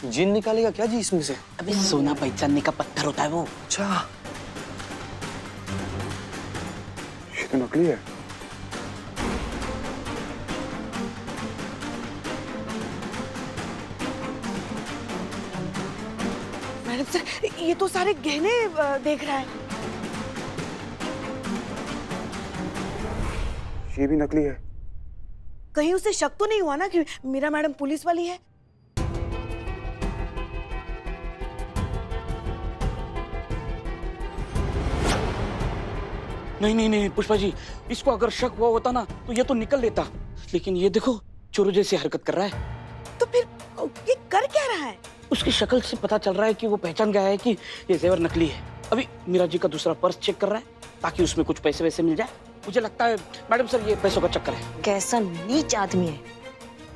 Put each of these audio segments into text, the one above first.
जिन निकालेगा क्या जी इसमें से? अबे सोना पहचानने का पत्थर होता है वो। अच्छा, ये तो नकली है। मैडम सर, ये तो सारे गहने देख रहा है। ये भी नकली है। कहीं उसे शक तो नहीं हुआ ना कि मीरा मैडम पुलिस वाली है? नहीं नहीं नहीं पुष्पा जी, इसको अगर शक हुआ होता ना तो ये तो निकल लेता, लेकिन ये देखो चोरों जैसी हरकत कर रहा है। तो फिर ये कर क्या रहा है? उसकी शक्ल से पता चल रहा है कि वो पहचान गया है कि ये जेवर नकली है। अभी मीरा जी का दूसरा पर्स चेक कर रहा है ताकि उसमें कुछ पैसे वैसे मिल जाए। मुझे लगता है मैडम सर ये पैसों का चक्कर है। कैसा नीच आदमी है,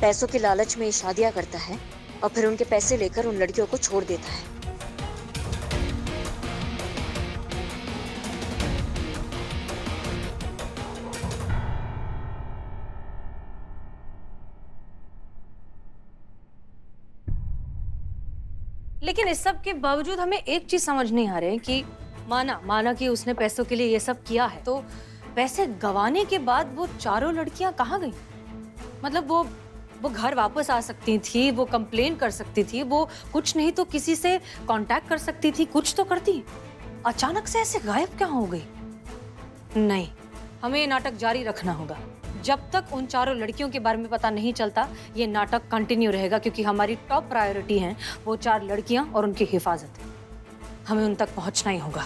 पैसों के लालच में शादियां करता है और फिर उनके पैसे लेकर उन लड़कियों को छोड़ देता है। लेकिन इस सब के बावजूद हमें एक चीज समझ नहीं आ रही कि माना कि उसने पैसों के लिए ये सब किया है, तो पैसे गंवाने के बाद वो चारों लड़कियां कहाँ गई? मतलब वो घर वापस आ सकती थी, वो कंप्लेन कर सकती थी, वो कुछ नहीं तो किसी से कांटेक्ट कर सकती थी, कुछ तो करती। अचानक से ऐसे गायब क्या हो गई? नहीं, हमें ये नाटक जारी रखना होगा। जब तक उन चारों लड़कियों के बारे में पता नहीं चलता ये नाटक कंटिन्यू रहेगा, क्योंकि हमारी टॉप प्रायोरिटी है वो 4 लड़कियां और उनकी हिफाजत। हमें उन तक पहुंचना ही होगा।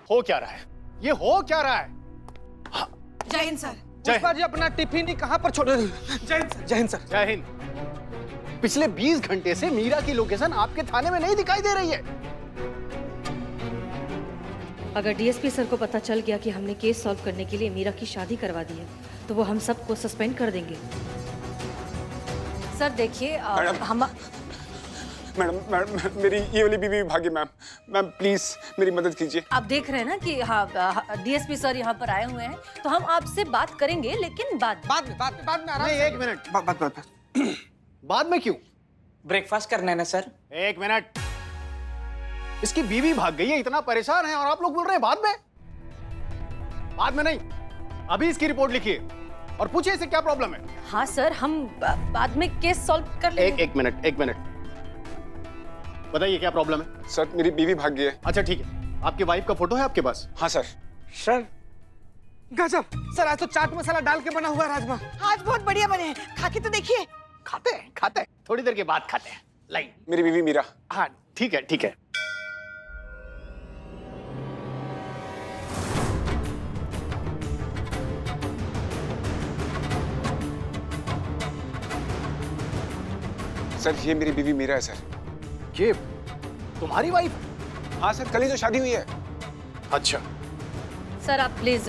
हो क्या रहा है? ये हो क्या रहा है? जय हिंद सर। पुष्पा जी अपना टिफिन ही कहाँ पर छोड़े? जय हिंद सर। जय हिंद सर। जय हिंद। पिछले 20 घंटे से मीरा की लोकेशन आपके थाने में नहीं दिखाई दे रही है। अगर डीएसपी सर को पता चल गया कि हमने केस सॉल्व करने के लिए मीरा की शादी करवा दी है तो वो हम सबको सस्पेंड कर देंगे। सर देखिए हम मैडम मेरी ये वाली बीवी भागी। मैम प्लीज मेरी मदद कीजिए। आप देख रहे हैं ना कि हाँ डीएसपी सर यहाँ पर आए हुए हैं, तो हम आपसे बात करेंगे, लेकिन बाद में आराम नहीं, से। एक मिनट। बात बाद में क्यों? ब्रेकफास्ट करना है ना सर? एक मिनट। इसकी बीवी भाग गई है, इतना परेशान है और आप लोग बोल रहे हैं बाद में? बाद में नहीं, अभी इसकी रिपोर्ट लिखिए और पूछिए इसे क्या प्रॉब्लम है। हाँ सर, हम बाद में केस सॉल्व कर लेंगे। एक मिनट बताइए क्या प्रॉब्लम है? सर मेरी बीवी भाग गई है। अच्छा ठीक है, आपकी वाइफ का फोटो है आपके पास? हाँ सर। सर गजब सर, आज तो चाट मसाला डाल के बना हुआ है राजमा। आज बहुत बढ़िया बने हैं, खा के तो देखिए। खाते हैं थोड़ी देर के बाद खाते हैं। लाइन। मेरी बीवी मीरा। हाँ ठीक है। सर ये मेरी बीवी मीरा है सर। ये तुम्हारी वाइफ? हाँ सर, कल ही तो शादी हुई है। अच्छा। सर आप प्लीज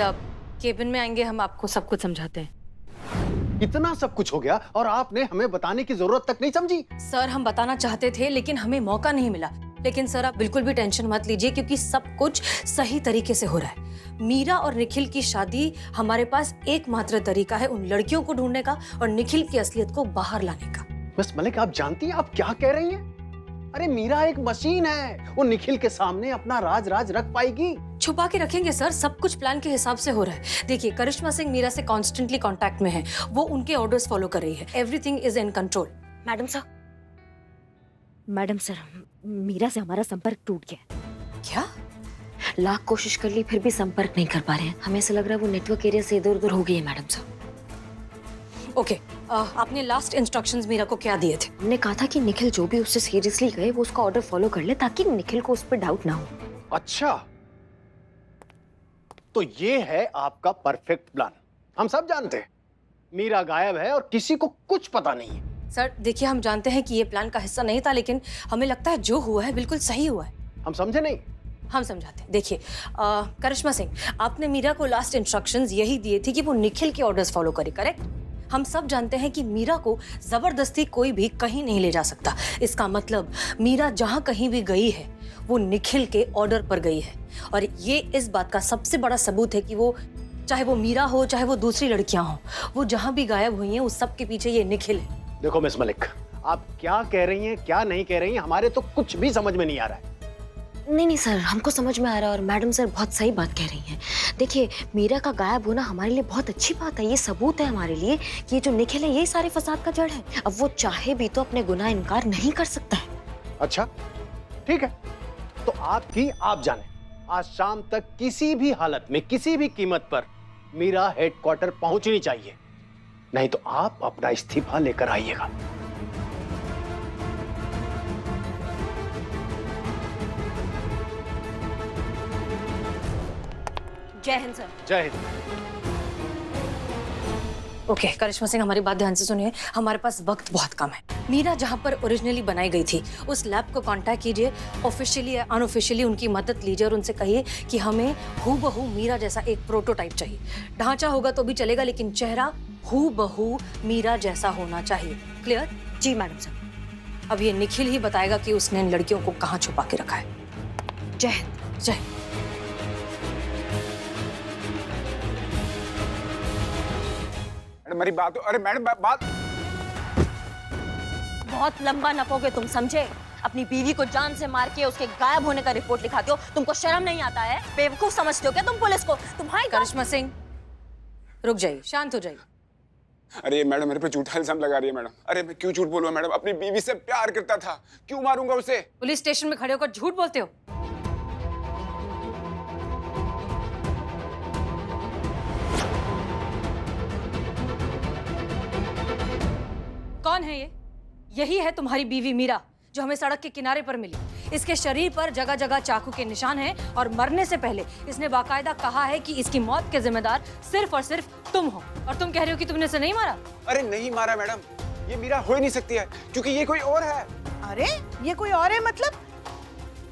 केबिन में आएंगे, हम आपको सब कुछ समझाते हैं। इतना सब कुछ हो गया और आपने हमें बताने की जरूरत तक नहीं समझी? सर हम बताना चाहते थे लेकिन हमें मौका नहीं मिला। लेकिन सर आप बिल्कुल भी टेंशन मत लीजिए, क्योंकि सब कुछ सही तरीके से हो रहा है। मीरा और निखिल की शादी, हमारे पास एकमात्र तरीका है उन लड़कियों को ढूंढने का और निखिल की असलियत को बाहर लाने का। बस मलिक, आप जानती हैं आप क्या कह रही हैं? अरे मीरा एक मशीन है, वो निखिल के सामने अपना राज रख पाएगी। छुपा के रखेंगे सर, सब कुछ प्लान के हिसाब से हो रहा है। देखिए करिश्मा सिंह मीरा से कॉन्स्टेंटली कांटेक्ट में है, वो उनके ऑर्डर्स फॉलो कर रही है। Everything is in control. Madam sir, Meera से हमारा संपर्क टूट गया। क्या? लाख कोशिश कर ली फिर भी संपर्क नहीं कर पा रहे हैं। हमें ऐसा लग रहा है वो नेटवर्क एरिया से इधर उधर हो गई है मैडम सर। ओके, आपने लास्ट इंस्ट्रक्शंस मीरा को क्या दिए थे? हमने कहा था कि निखिल जो भी उससे सीरियसली कहे वो उसका ऑर्डर फॉलो कर ले, ताकि निखिल को उस पर डाउट ना हो। अच्छा, तो ये है आपका परफेक्ट प्लान। हम सब जानते हैं मीरा गायब है और किसी को कुछ पता नहीं है। सर देखिए, हम जानते हैं कि ये प्लान का हिस्सा नहीं था, लेकिन हमें लगता है जो हुआ है बिल्कुल सही हुआ है। हम समझे नहीं? हम समझाते हैं। देखिए करिश्मा सिंह, आपने मीरा को लास्ट इंस्ट्रक्शंस यही दिए थे कि वो निखिल के ऑर्डर्स फॉलो करे, करेक्ट? हम सब जानते हैं कि मीरा को जबरदस्ती कोई भी कहीं नहीं ले जा सकता। इसका मतलब मीरा जहां कहीं भी गई है वो निखिल के ऑर्डर पर गई है, और ये इस बात का सबसे बड़ा सबूत है कि वो चाहे वो मीरा हो चाहे वो दूसरी लड़कियां हो, वो जहां भी गायब हुई हैं उस सब के पीछे ये निखिल है। देखो मिस मलिक, आप क्या कह रही हैं क्या नहीं कह रही हैं, हमारे तो कुछ भी समझ में नहीं आ रहा है। नहीं सर, हमको समझ में आ रहा है और मैडम सर बहुत सही बात कह रही हैं। देखिए, मीरा का गायब होना हमारे लिए बहुत अच्छी बात है। ये सबूत है हमारे लिए कि ये जो निखिल है यही सारे फसाद का जड़ है। अब वो चाहे भी तो अपने गुनाह इनकार नहीं कर सकता है। अच्छा ठीक है, तो आपकी आप जाने, आज शाम तक किसी भी हालत में किसी भी कीमत पर मीरा हेडक्वार्टर पहुंचनी चाहिए, नहीं तो आप अपना इस्तीफा लेकर आइएगा। जय हिंद सर। जय हिंद। ओके करिश्मा सिंह, हमारी बात ध्यान से सुनिए, हमारे पास वक्त बहुत कम है। मीरा जहां पर ओरिजिनली बनाई गई थी उस लैब को कांटेक्ट कीजिए, ऑफिशियली या अनऑफिशियली उनकी मदद लीजिए और उनसे कहिए कि हमें हूबहू मीरा जैसा एक प्रोटोटाइप चाहिए। ढांचा होगा तो भी चलेगा लेकिन चेहरा हूबहू मीरा जैसा होना चाहिए। क्लियर? जी मैडम सर। अब ये निखिल ही बताएगा कि उसने इन लड़कियों को कहाँ छुपा के रखा है। जय हिंद। जय। मैडम मेरी बात, अरे मैडम बात। बहुत लंबा नपोगे तुम, समझे? अपनी बीवी को जान से मार के उसके गायब होने का रिपोर्ट लिखाते हो। तुमको शर्म नहीं आता है? बेवकूफ समझते हो क्या तुम पुलिस को? तुम्हारी करिश्मा सिंह रुक जाइए, शांत हो जाइए। अरे ये मैडम मेरे पे झूठा इल्जाम लगा रही है मैडम। अरे मैं क्यों झूठ बोलूंगा मैडम, अपनी बीवी से प्यार करता था, क्यों मारूंगा उसे? पुलिस स्टेशन में खड़े होकर झूठ बोलते हो। कौन है ये? यही है तुम्हारी बीवी मीरा जो हमें सड़क के किनारे पर मिली। इसके शरीर पर जगह जगह चाकू के निशान हैं और मरने से पहले इसने बाकायदा कहा है कि इसकी मौत के जिम्मेदार सिर्फ और सिर्फ तुम हो, और तुम कह रहे हो कि तुमने इसे नहीं मारा। अरे नहीं मारा मैडम, ये मीरा हो ही नहीं सकती है क्योंकि ये कोई और है। अरे ये कोई और है मतलब?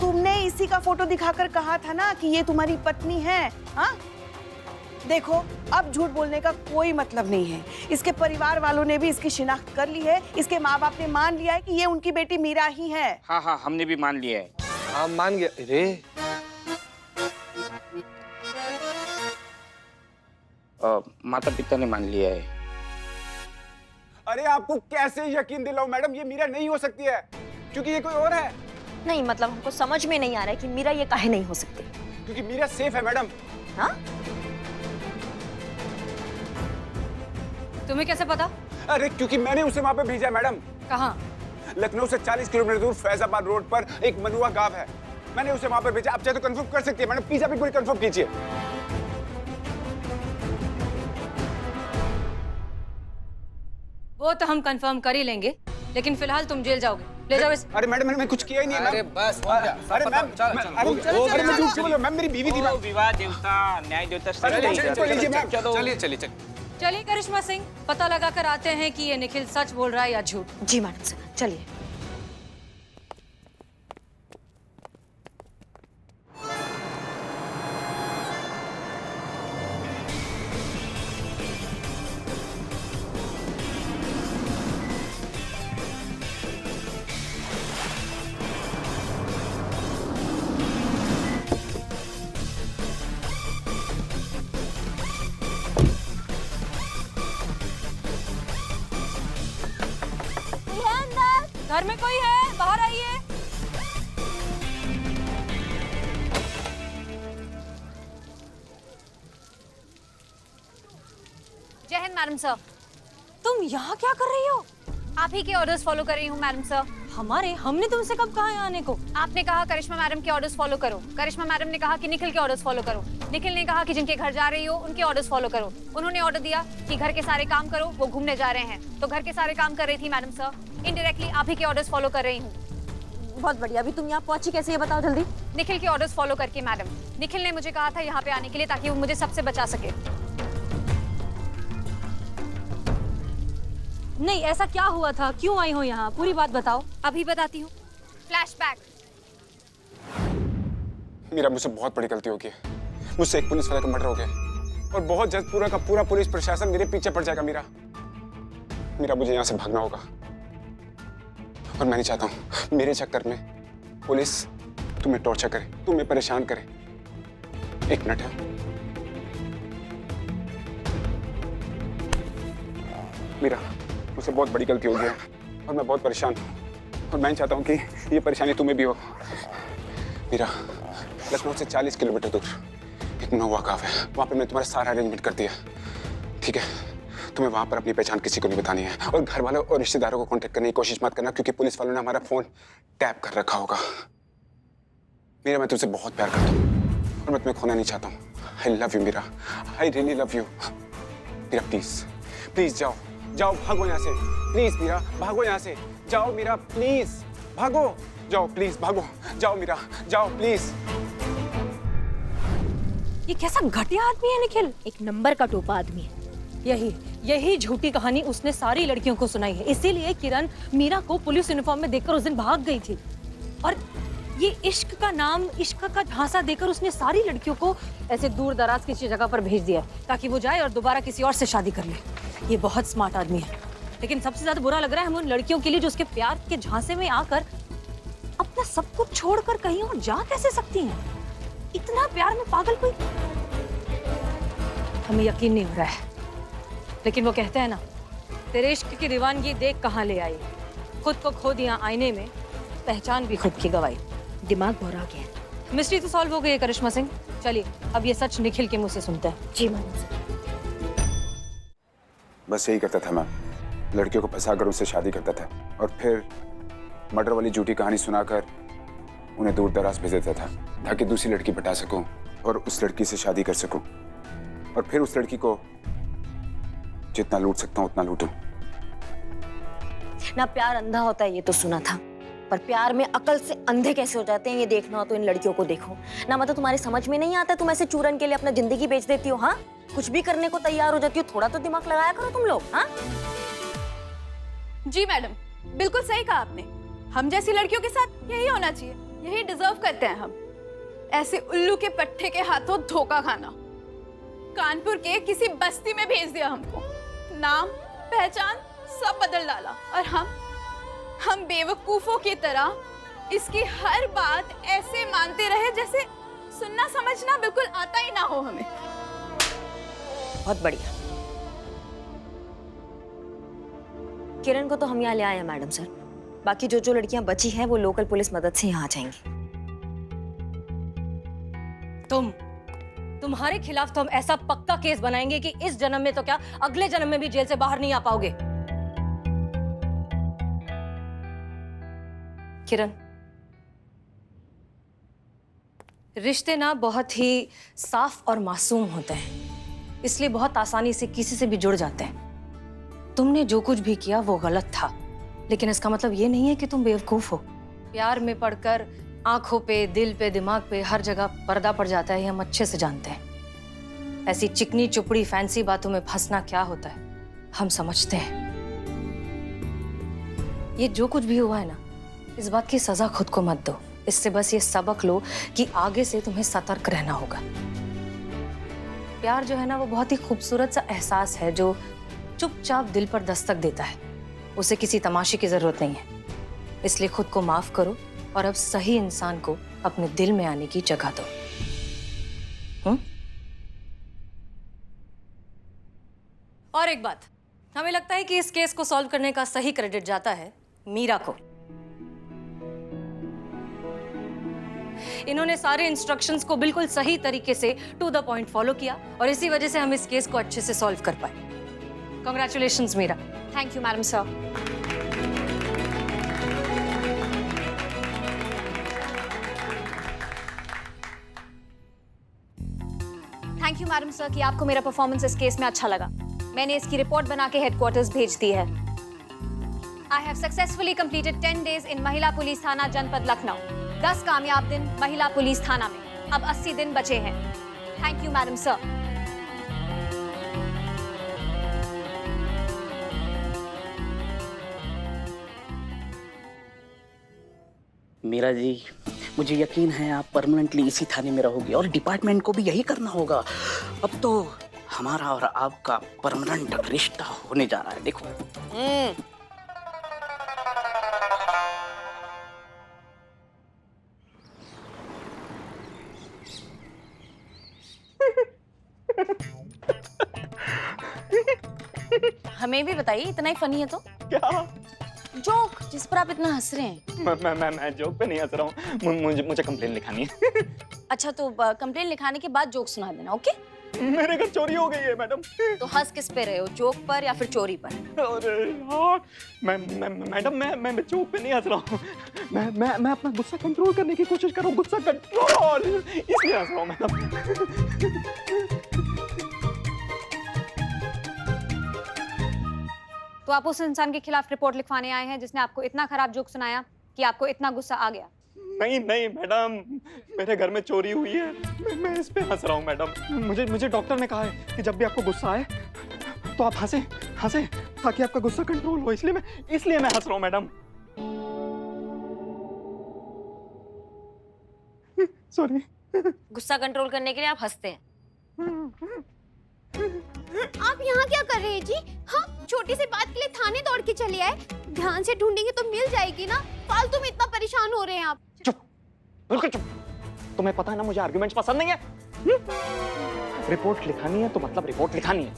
तुमने इसी का फोटो दिखाकर कहा था ना कि ये तुम्हारी पत्नी है। हाँ देखो, अब झूठ बोलने का कोई मतलब नहीं है। इसके परिवार वालों ने भी इसकी शिनाख्त कर ली है। इसके माँ बाप ने मान लिया है कि ये उनकी बेटी मीरा ही है। हाँ हाँ, हमने भी मान लिया है। हाँ मान गया। अरे माता पिता ने मान लिया है। अरे आपको कैसे यकीन दिलाऊं मैडम, ये मीरा नहीं हो सकती है क्योंकि ये कोई और है। नहीं मतलब हमको समझ में नहीं आ रहा है कि मीरा ये काहे नहीं हो सकती। क्योंकि मीरा सेफ है मैडम। हाँ? तुम्हें कैसे पता? अरे क्योंकि मैंने उसे वहां पे भेजा है मैडम। कहाँ? लखनऊ से 40 किलोमीटर दूर फैजाबाद रोड पर एक मनुआ गांव है, मैंने उसे वहां पर भेजा। आप चाहे तो कंफर्म कर सकती है मैडम, प्लीज आप एक बार कंफर्म कीजिए। वो तो हम कंफर्म कर ही लेंगे, लेकिन फिलहाल तुम जेल जाओगे। ले जाओ इसे। अरे मैडम मैंने कुछ किया ही नहीं है। अरे मैम। बस हो गया। अरे मैम, अरे मैं झूठ क्यों बोल रहा हूं? मैम मेरी बीवी थी मैम। विवाह देवता, न्याय देवता, चलिए चलिए। चलिए करिश्मा सिंह, पता लगा कर आते हैं कि ये निखिल सच बोल रहा है या झूठ। जी मैडम सर, चलिए। घर में कोई है? बाहर आइए। जय हिंद मैडम सर। तुम यहाँ क्या कर रही हो? आप ही के ऑर्डर्स फॉलो कर रही हूँ मैडम सर। हमारे? हमने तुमसे कब कहा यहाँ आने को? आपने कहा करिश्मा मैडम के ऑर्डर्स फॉलो करो। करिश्मा मैडम ने कहा कि निखिल के ऑर्डर्स फॉलो करो। निखिल ने कहा कि जिनके घर जा रही हो उनके ऑर्डर्स फॉलो करो। उन्होंने ऑर्डर दिया कि घर के सारे काम करो, वो घूमने जा रहे हैं तो घर के सारे काम कर रही थी मैडम सर। इनडायरेक्टली आप ही के ऑर्डर्स फॉलो कर रही हूँ। बहुत बढ़िया। अभी तुम यहाँ पहुंची कैसे, ये बताओ जल्दी। निखिल के ऑर्डर्स फॉलो करके मैडम। निखिल ने मुझे कहा था यहाँ पे आने के लिए ताकि वो मुझे सबसे बचा सके। नहीं, ऐसा क्या हुआ था? क्यों आई हो यहाँ? पूरी बात बताओ। अभी बताती हूँ। फ्लैशबैक। मीरा मुझसे बहुत बड़ी गलती हो गई है। मुझसे एक पुलिस वाले का मर्डर हो गया और बहुत जल्द पूरा का पूरा पुलिस प्रशासन मेरे पीछे पड़ जाएगा। मीरा मुझे यहाँ से भागना होगा और मैं नहीं चाहता हूँ मेरे चक्कर में पुलिस तुम्हें टॉर्चर करे, तुम्हें परेशान करे। एक मिनट है, मीरा, मुझसे बहुत बड़ी गलती हो गई है और मैं बहुत परेशान हूँ और मैं चाहता हूँ कि ये परेशानी तुम्हें भी हो। मीरा, लखनऊ से 40 किलोमीटर दूर एक मनोवा गाँव है, वहाँ पे मैंने तुम्हारा सारा अरेंजमेंट कर दिया, ठीक है? तुम्हें वहाँ पर अपनी पहचान किसी को नहीं बतानी है और घर वालों और रिश्तेदारों को कांटेक्ट करने की कोशिश मत करना, क्योंकि पुलिस वालों ने हमारा फोन टैप कर रखा होगा। मीरा, मैं तुझसे बहुत प्यार करता हूँ और मैं तुम्हें खोना नहीं चाहता हूँ। I love you Meera, I really love you. Meera please, please जाओ, जाओ, भागो यहाँ से, प्लीज मीरा, भागो यहाँ से, जाओ मीरा, प्लीज भागो, जाओ प्लीज, भागो, जाओ मीरा, जाओ प्लीज। ये कैसा घटिया आदमी है निखिल, एक नंबर का टोपा आदमी है। यही झूठी कहानी उसने सारी लड़कियों को सुनाई है, इसीलिए किरण मीरा को पुलिस यूनिफॉर्म में देखकर उस दिन भाग गई थी। और ये इश्क का नाम, इश्क का झांसा देकर उसने सारी लड़कियों को ऐसे दूर दराज किसी जगह पर भेज दिया ताकि वो जाए और दोबारा किसी और से शादी कर ले। ये बहुत स्मार्ट आदमी है, लेकिन सबसे ज्यादा बुरा लग रहा है हम उन लड़कियों के लिए जो उसके प्यार के झांसे में आकर अपना सब कुछ छोड़कर कहीं और जा कैसे सकती हैं। इतना प्यार में पागल कोई, हमें यकीन नहीं हो रहा है। लेकिन वो कहते हैं ना, तेरे इश्क की दीवानगी देख कहाँ ले आई, खुद को खो दिया आईने में, पहचान भी खुद की गवाई। दिमाग भरा गया। मिस्ट्री तो सॉल्व हो गई है करिश्मा सिंह, चलिए अब ये सच निखिल के मुंह से सुनते हैं। जी मैडम। बस यही करता था मैं, लड़कियों को फंसाकर उससे शादी करता था और फिर मर्डर वाली झूठी कहानी सुनाकर उन्हें दूर दराज भेज देता था ताकि दूसरी लड़की पटा सकूं और उस लड़की से शादी कर सकूं और फिर उस लड़की को जितना लूट सकता हूं उतना लूटूं। ना प्यार अंधा होता है ये तो सुना था, पर प्यार में अकल से अंधे कैसे हो जाते हैं ये देखना हो तो इन लड़कियों को देखो ना। मतलब तुम्हारे समझ में नहीं आता, तुम ऐसे चूरन के लिए अपना जिंदगी बेच देती हो। हाँ, कुछ भी करने को तैयार हो जाती हो, थोड़ा तो दिमाग लगाया करो तुम लोग। हाँ जी मैडम, बिल्कुल सही कहा आपने। हम जैसी लड़कियों के साथ यही होना चाहिए, यही डिजर्व करते हैं हम। ऐसे उल्लू के पट्टे के हाथों धोखा खाना। कानपुर के किसी बस्ती में भेज दिया हमको, नाम पहचान सब बदल डाला और हम बेवकूफों की तरह इसकी हर बात ऐसे मानते रहे जैसे सुनना समझना बिल्कुल आता ही ना हो हमें। बहुत बढ़िया। किरण को तो हम यहाँ ले आए हैं मैडम सर, बाकी जो लड़कियां बची हैं वो लोकल पुलिस मदद से यहाँ आ जाएंगी। तुम्हारे खिलाफ तो हम ऐसा पक्का केस बनाएंगे कि इस जन्म में तो क्या अगले जन्म में भी जेल से बाहर नहीं आ पाओगे। किरण, रिश्ते ना बहुत ही साफ और मासूम होते हैं, इसलिए बहुत आसानी से किसी से भी जुड़ जाते हैं। तुमने जो कुछ भी किया वो गलत था, लेकिन इसका मतलब ये नहीं है कि तुम बेवकूफ हो। प्यार में पड़कर आंखों पे, दिल पे, दिमाग पे हर जगह पर्दा पड़ जाता है, ये हम अच्छे से जानते हैं। ऐसी चिकनी चुपड़ी फैंसी बातों में फंसना क्या होता है हम समझते हैं। ये जो कुछ भी हुआ है ना, इस बात की सजा खुद को मत दो, इससे बस ये सबक लो कि आगे से तुम्हें सतर्क रहना होगा। प्यार जो है ना वो बहुत ही खूबसूरत सा एहसास है जो चुपचाप दिल पर दस्तक देता है, उसे किसी तमाशे की जरूरत नहीं है। इसलिए खुद को माफ करो और अब सही इंसान को अपने दिल में आने की जगह दो। और एक बात, हमें लगता है कि इस केस को सॉल्व करने का सही क्रेडिट जाता है मीरा को। इन्होंने सारे इंस्ट्रक्शंस को बिल्कुल सही तरीके से टू द पॉइंट फॉलो किया और इसी वजह से हम इस केस को अच्छे से सॉल्व कर पाए। Congratulations Meera. Thank you madam sir. Thank you madam sir कि आपको मेरा परफॉर्मेंस इस केस में अच्छा लगा। मैंने इसकी रिपोर्ट बना के हेडक्वार्टर्स भेज दी है। I have successfully completed 10 days in महिला पुलिस थाना जनपद लखनऊ। 10 कामयाब दिन महिला पुलिस थाना में। अब 80 दिन बचे हैं। Thank you madam sir. Meera ji, मुझे यकीन है आप परमानेंटली इसी थाने में रहोगे और डिपार्टमेंट को भी यही करना होगा। अब तो हमारा और आपका परमानेंट रिश्ता होने जा रहा है। देखो हमें भी बताइए, इतना ही फनी है तो। क्या? जोक जिस पर आप इतना हंस रहे हैं। मैं जोक पे नहीं हंस रहा हूँ, मुझे कंप्लेन लिखानी है। अच्छा तो कंप्लेन लिखाने के बाद जोक सुना देना, ओके? मेरे घर चोरी हो गई है मैडम। तो हंस किस पे रहे हो, जोक पर या फिर चोरी पर? अरे यार, मैडम मैं जोक पे नहीं हंस रहा हूँ। मैं अपना गुस्सा कंट्रोल करने की कोशिश कर रहा हूँ, गुस्सा कंट्रोल, इसलिए हंस रहा हूँ मैडम। तो आप उस इंसान के खिलाफ रिपोर्ट लिखवाने आए हैं जिसने आपको इतना खराब जोक सुनाया कि आपको इतना गुस्सा आ गया? नहीं मैडम, मेरे घर में चोरी हुई है, मैं इस पे हंस रहा हूँ मैडम। मुझे डॉक्टर ने कहा है कि जब भी आपको गुस्सा आए तो आप हंसे ताकि आपका गुस्सा कंट्रोल हो, इसलिए मैं हंस रहा हूँ मैडम। सॉरी। गुस्सा कंट्रोल करने के लिए आप हंसते हैं। आप यहाँ क्या कर रहे हैं जी? हाँ, छोटी सी बात के लिए थाने दौड़ के चले आए। ध्यान से ढूंढेंगे तो मिल जाएगी ना। फालतू में इतना परेशान हो रहे हैं आप। चुप, बिल्कुल चुप। तुम्हें पता है ना मुझे आर्गुमेंट्स पसंद नहीं है। रिपोर्ट लिखानी है तो मतलब रिपोर्ट लिखानी है,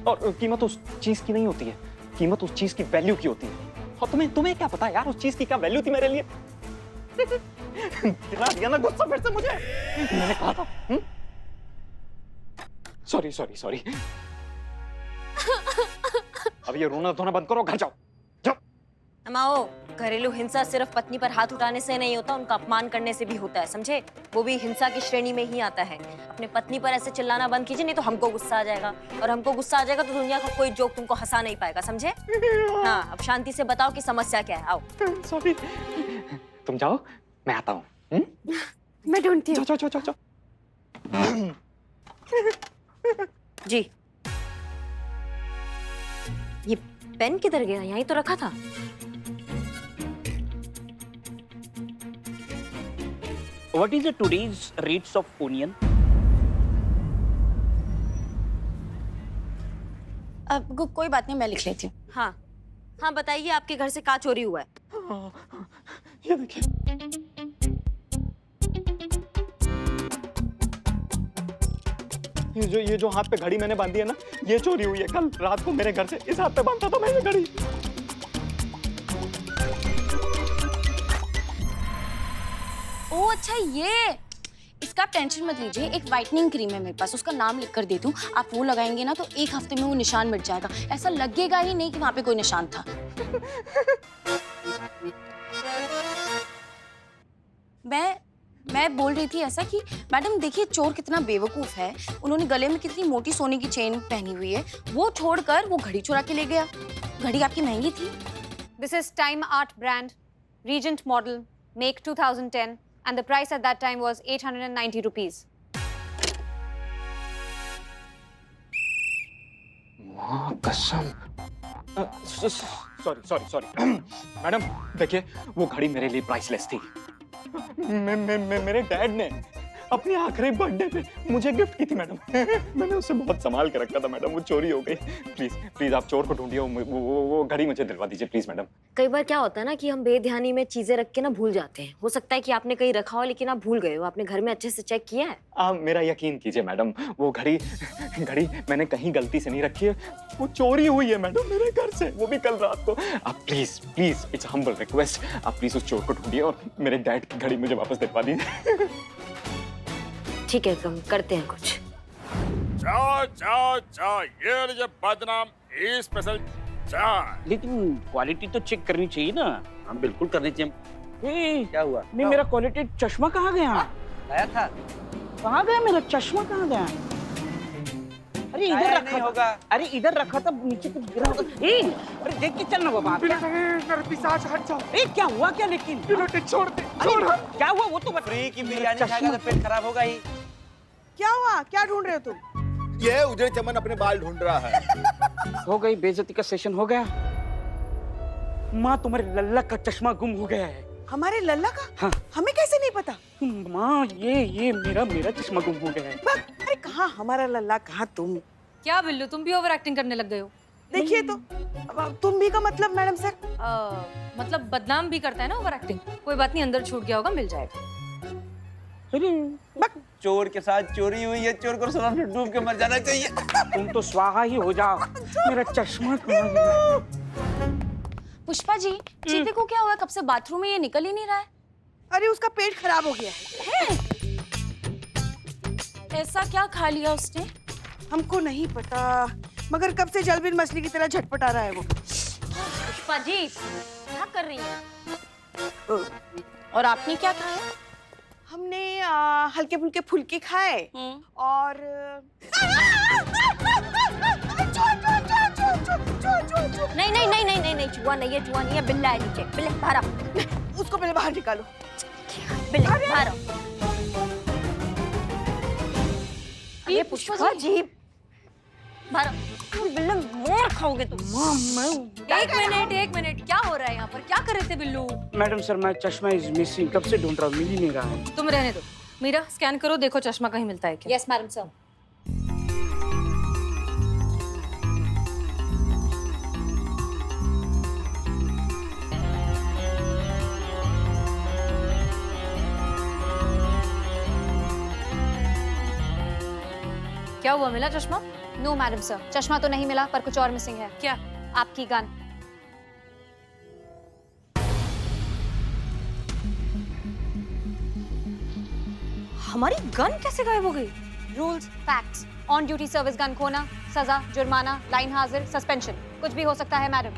और कीमत उस चीज की नहीं होती है, कीमत उस चीज की वैल्यू की होती है। और तुम्हें क्या पता यार उस चीज की क्या वैल्यू थी मेरे लिए? दिला दिया ना गुस्सा फिर से मुझे। मैंने कहा था। सॉरी। अब ये रोना धोना बंद करो, घर जाओ। अमाओ, घरेलू हिंसा सिर्फ पत्नी पर हाथ उठाने से नहीं होता, उनका अपमान करने से भी होता है, समझे? वो भी हिंसा की श्रेणी में ही आता है। अपने पत्नी पर ऐसे चिल्लाना बंद कीजिए, नहीं तो हमको गुस्सा आ जाएगा, और हमको गुस्सा आ जाएगा तो दुनिया का कोई जोक तुमको हंसा नहीं पाएगा, समझे? हाँ, अब शांति से बताओ कि समस्या क्या है। आओ। सॉरी, तुम जाओ, मैं आता हूँ। मैं ढूंढती हूँ। जाओ। जी, ये पेन किधर गया? यहीं तो रखा था। What is the today's rates of onion? अब कोई बात नहीं, मैं लिख लेती हूँ। हाँ, बताइए आपके घर से क्या चोरी हुआ है? ये देखिए। ये जो हाथ पे घड़ी मैंने बांधी है ना, ये चोरी हुई है। कल रात को मेरे घर से इस हाथ पे बांधा था मैं ये घड़ी। ओह अच्छा, ये इसका टेंशन मत लीजिए। एक व्हाइटनिंग क्रीम है मेरे पास, उसका नाम लिख कर दे दूं, आप वो लगाएंगे ना तो 1 हफ्ते में वो निशान मिट जाएगा। ऐसा लगेगा ही नहीं कि वहां पे कोई निशान था। मैं बोल रही थी ऐसा कि मैडम देखिए चोर कितना बेवकूफ है, उन्होंने गले में कितनी मोटी सोने की चेन पहनी हुई है, वो छोड़कर वो घड़ी चुरा के ले गया। घड़ी आपकी महंगी थी। This is Time Art brand, Regent model, make 2010, and the price at that time was 890 rupees. माँ कसम। सॉरी। मैडम देखिए, वो घड़ी मेरे लिए प्राइसलेस थी। मेरे डैड ने अपने आखिरी बर्थडे पे मुझे गिफ्ट की थी मैडम। मैंने उसे बहुत संभाल के रखा था मैडम, वो चोरी हो गई। प्लीज आप चोर को ढूंढिए, वो घड़ी मुझे दिलवा दीजिए प्लीज मैडम। कई बार क्या होता है ना कि हम बेध्यानी में चीजें रख के ना भूल जाते हैं। हो सकता है कि आपने कहीं रखा हो लेकिन आप भूल गए हो। आपने घर में अच्छे से चेक किया है? आप मेरा यकीन कीजिए मैडम, वो घड़ी मैंने कहीं गलती से नहीं रखी है, वो चोरी हुई है मैडम मेरे घर से, वो भी कल रात को। आप प्लीज इट्स हम्बल रिक्वेस्ट, आप प्लीज उस चोर को ढूंढिए और मेरे डैड की घड़ी मुझे वापस दिलवा दीजिए। ठीक है, कम करते हैं कुछ। चाय ये लीजिए बदनाम स्पेशल चाय। लेकिन क्वालिटी तो चेक करनी चाहिए ना। हम बिल्कुल करनी चाहिए। क्या हुआ? नहीं, मेरा क्वालिटी चश्मा कहाँ गया? आया था। कहाँ गया मेरा चश्मा? कहाँ गया? अरे इधर रखा होगा। अरे इधर रखा था, नीचे कुछ गिरा होगा। अरे देख के चलना बाबा। मेरे पिशाच हट जाओ। क्या हुआ क्या? लेकिन छोड़ क्या हुआ वो तो फ्री की बिरयानी खाएगा तो पेट खराब होगा ही। क्या हुआ? क्या ढूंढ रहे हो तुम? ये उजड़े चमन अपने बाल ढूंढ रहा है। हो गई बेइज्जती का सेशन हो गया। माँ तुम्हारे लल्ला का चश्मा गुम हो गया है। हमारे लल्ला का? हाँ। हमें कैसे नहीं पता? माँ ये मेरा चश्मा गुम हो गया है। अरे कहाँ हमारा लल्ला, कहाँ तुम? क्या बिल्लू, तुम भी ओवर एक्टिंग करने लग गए हो। देखिए तो, अब तुम भी का मतलब मैडम सर? मतलब बदनाम भी करता है ना ओवर एक्टिंग। कोई बात नहीं, अंदर छूट गया होगा, मिल जाएगा। चोर के साथ चोरी हुई है, चोर को समुद्र में डूब के मर जाना चाहिए। तुम तो स्वाहा ही हो जाओ। मेरा चश्मा कहाँ गया? पुष्पा जी, चीते को क्या हुआ? कब से बाथरूम में ये निकल ही नहीं रहा है। अरे उसका पेट खराब हो गया है। ऐसा क्या खा लिया उसने? हमको नहीं पता, मगर कब से जलबिन मछली की तरह झटपटा रहा है वो। पुष्पा जी क्या कर रही हैं? और आपने क्या खाया? हमने हल्के फुल्के फुल्के खाए और नहीं नहीं नहीं नहीं नहीं नहीं, चूहा नहीं है, चूहा नहीं है, बिल्ला है नीचे। बिल्ला बाहर आओ, उसको पहले बाहर निकालो। बिल्ला बाहर आओ। ये पुष्पा जी बाहर आओ। बिल्ला मोर खाओगे तुम। एक मिनट, क्या हो रहा है यहाँ पर? क्या कर रहे थे बिल्लू? मैडम सर, मैं चश्मा इज मिसिंग, कब से ढूंढ रहा हूँ, मिल ही नहीं रहा है। तुम रहने दो। मीरा स्कैन करो, देखो चश्मा कहीं मिलता है क्या। Yes madam sir. क्या हुआ, मिला चश्मा? नो मैडम सर, चश्मा तो नहीं मिला, पर कुछ और मिसिंग है। क्या? आपकी गन। हमारी गन कैसे गायब हो गई? Rules, facts, on duty service gun खोना, सजा, जुर्माना, लाइन हाजिर, सस्पेंशन, कुछ भी हो सकता है मैडम।